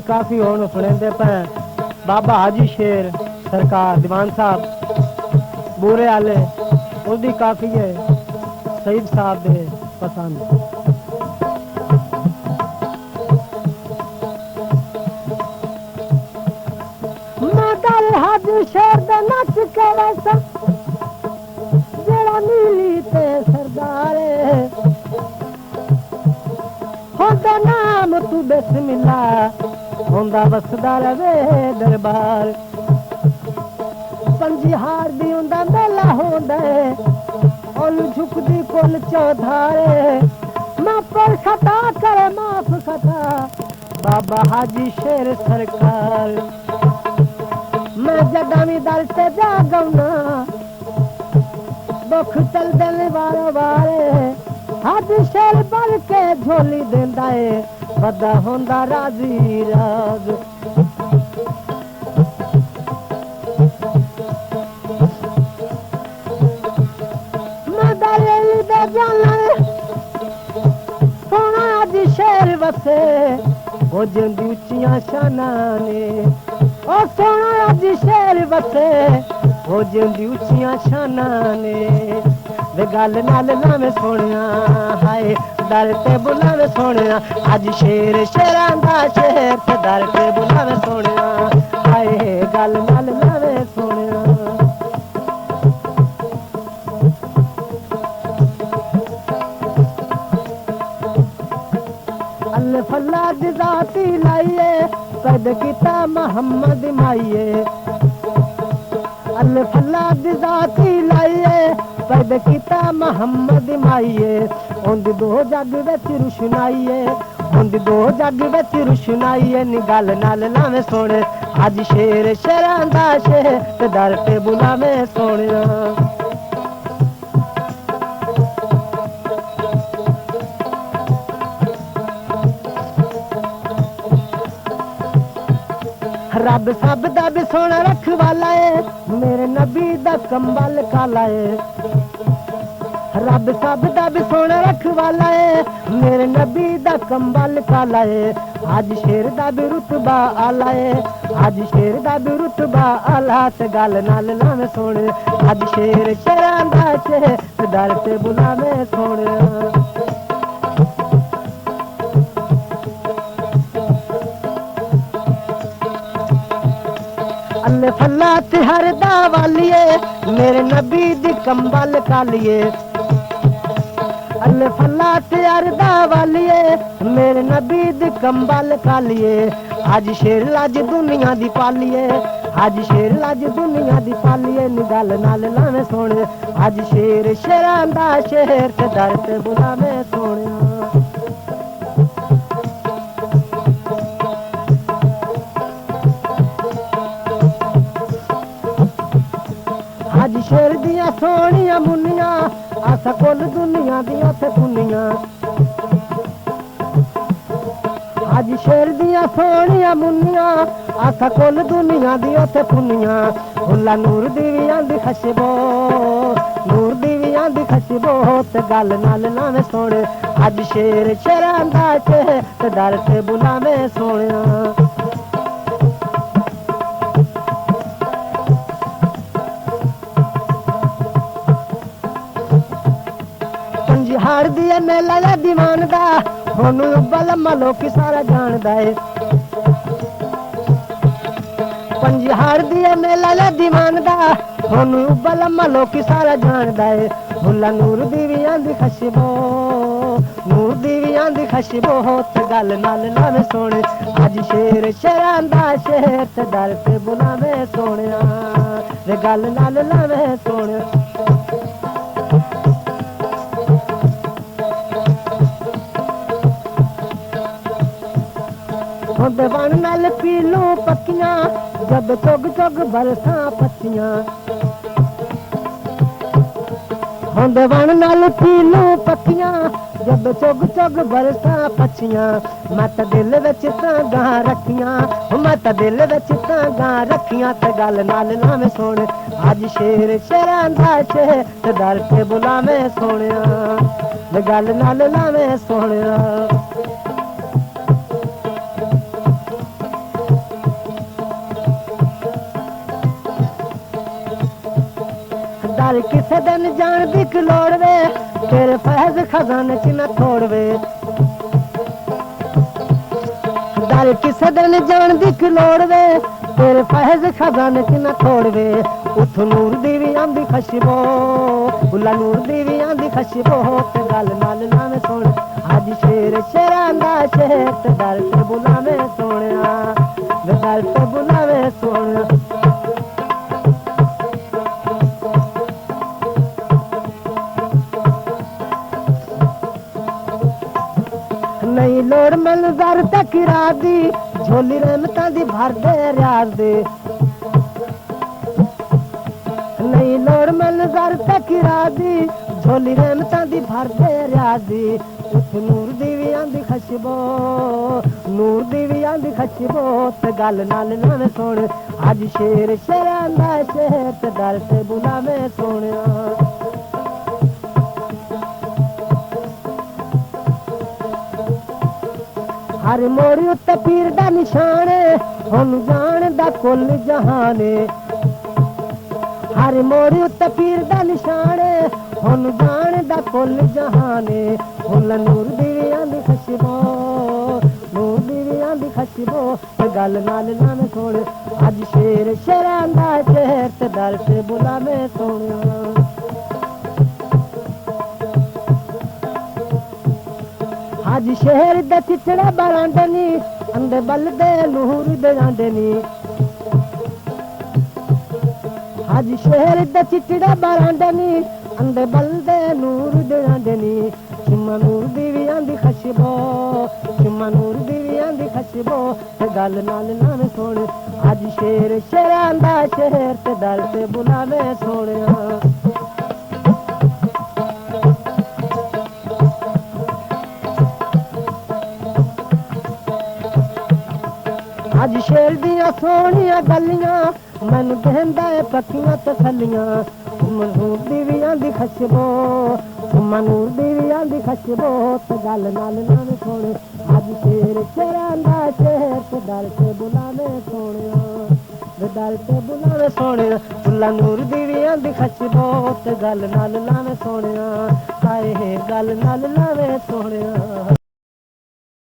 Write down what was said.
काफी होने सुने पे बाबा हाजी शेर सरकार दीवान साहब बूरे आले उसकी काफी है शहीद साहब दे पसंद मगर हाजी शेर दे नच के वैसा जड़ा नीली ते सरदार होंदा नाम तू बिस्मिल्ला होंदा वसदा रवे दरबार पंजी हार दी होंदा मेला होंदा ओल झुकदी कुल चौधारे मां पर खता करे माफ खता बाबा हाजी शेर सरकार मैं जगावी दर से जा गौना दुख चल देने वाले वारे हाजी शेर बन के झोली देंदा है बदा होंदा राजी राज मदारेली दे जाना सोना हाजी शेर वसे हो जंदी उच्चियां शाना ने ओ सोना हाजी शेर वसे हो जंदी उच्चियां शाना ने वे गल नाल लावे सोनिया हाय दर ते बुलावे सोनिया अज शेर शेरां दा शेर ते दर ते बुलावे सोनिया हाय गल नाल लावे सोनिया अल्लाह फल्ला दी जाती लाइए पैदा कीता मोहम्मद माइए अल्लाह फल्ला दी जाती लाइए पैदा कीता मोहम्मद माइए उंद दो जग विच रुशनाइए उंद दो जग विच रुशनाइए नी गल नाल लावे सोने अज शेर शेरां दा शेर ते दर ते बुलावे सोनिया रब सब दा भी सोना रखवाला है मेरे नबी दा कंबल काला है रब सब दा भी सोना रखवाला है मेरे नबी दा कंबल काला है आज शेर दा भी रुतबा आला है आज शेर दा भी रुतबा आला ते गल नाल लावे सोने आज शेर शेरां दा शेर ते दर ते बुलावे सोने अल्लाह फल्ला ते हर दा वालिए मेरे नबी दी कंबल कालिए अल्लाह फल्ला ते हर दा वालिए मेरे नबी दी कंबल कालिए आज शेर लाज दुनिया दी पालिए आज शेर लाज दुनिया दी पालिए नी गल नाल लावे सोने आज शेर शेरां दा शेर ते दर ते बुलावे सोनिया आज शेर दिया सोनिया मुनिया आसा कुल दुनिया दिया थे खुनिया आज शेर दिया सोनिया मुनिया आसा कुल दुनिया दिया थे खुनिया हुला नूर दीवियां दी खशबो नूर दीवियां दी खशबो ते गल नाल लावे सोने आज शेर शेरां दा शेर ते दर ते बुलावे सोनिया हार दिया मेला दा दीवान दा हुन अव्वल मलोक सारा जानदा है पंजी हार दिया मेला दा दीवान दा हुन अव्वल मलोक सारा जानदा है हुला नूर दीवियां दी खशबो नूर दीवियां दी खशबो ते गल नाल लावे सोने अज शेर शेरां दा शेर ते दर ते बुलावे सोनिया वे गल नाल लावे सोने बन नाल पीलू पक्कियां जब चुग चुग बरसां पत्तियां होंदे बन नाल पीलू पक्कियां जब चुग चुग बरसां पच्छियां मत दिल विच तां गां रखियां मत दिल विच तां गां रखियां ते गल नाल लावे सोने अज शेर शेरां दा शेर ते दर ते बुलावे सोनिया ते गल नाल लावे सोनिया दर किसे दिन जान दी लोड़ वे तेरे फैज खजाने च न थोड़ वे दर किसे दिन जान दी लोड़ वे तेरे फैज खजाने च न थोड़ वे उठ नूर दी भी आंदी खशबो बुला नूर दी भी आंदी खशबो ते गल नाल लावे सोने अज शेर शेरां दा शेर ते दर ते बुलावे सोनिया वे दर ते बुलावे सोनिया नहीं लोड़ मैनू दर तक रात दी झोली रहमतां दी भर दे रियाज दे नहीं लोड़ मैनू दर तक रात दी झोली रहमतां दी भर दे रियाज दी उठ नूर दी भी आंदी खशबो नूर दी भी आंदी खशबो ते गल नाल लावे सोने अज शेर शेरां दा शेर ते दर ते बुलावे सोनिया हर मोड़ उत्ते पीर दा निशान हुन जानदा कुल जहान हर मोड़ उत्ते पीर दा निशान हुन जानदा कुल जहान हुन नूर दी भी आंदी खशबो नूर दी भी आंदी खशबो ते गल नाल लावे सोने अज शेर शेरां दा शेर ते दर ते बुलावे सोनिया अज शहर दे चिचड़ा बरांडे नी अंदे बल दे नूर दे जांडे नी अज शहर दे चिचड़ा बरांडे नी अंदे बल दे नूर दे जांडे नी शिमा नूर दी भी आंदी खशबो शिमा नूर दी भी आंदी खशबो ते गल नाल लावे सोने अज शेर शेरां दा शेर ते दर ते बुलावे सोनिया अज शेर दियां सोहणियां गल्लियां मैनू देंदा है पक्कियां तसल्लियां मनूर दी भी आंदी खशबो मनूर दी भी आंदी खशबो ते गल नाल लावे सोने अज शेर शेरां दा शेर ते दर ते बुलावे सोनिया वे दर ते बुलावे सोनिया बुला नूर दी भी आंदी खशबो ते गल नाल लावे सोनिया हाय गल नाल लावे सोनिया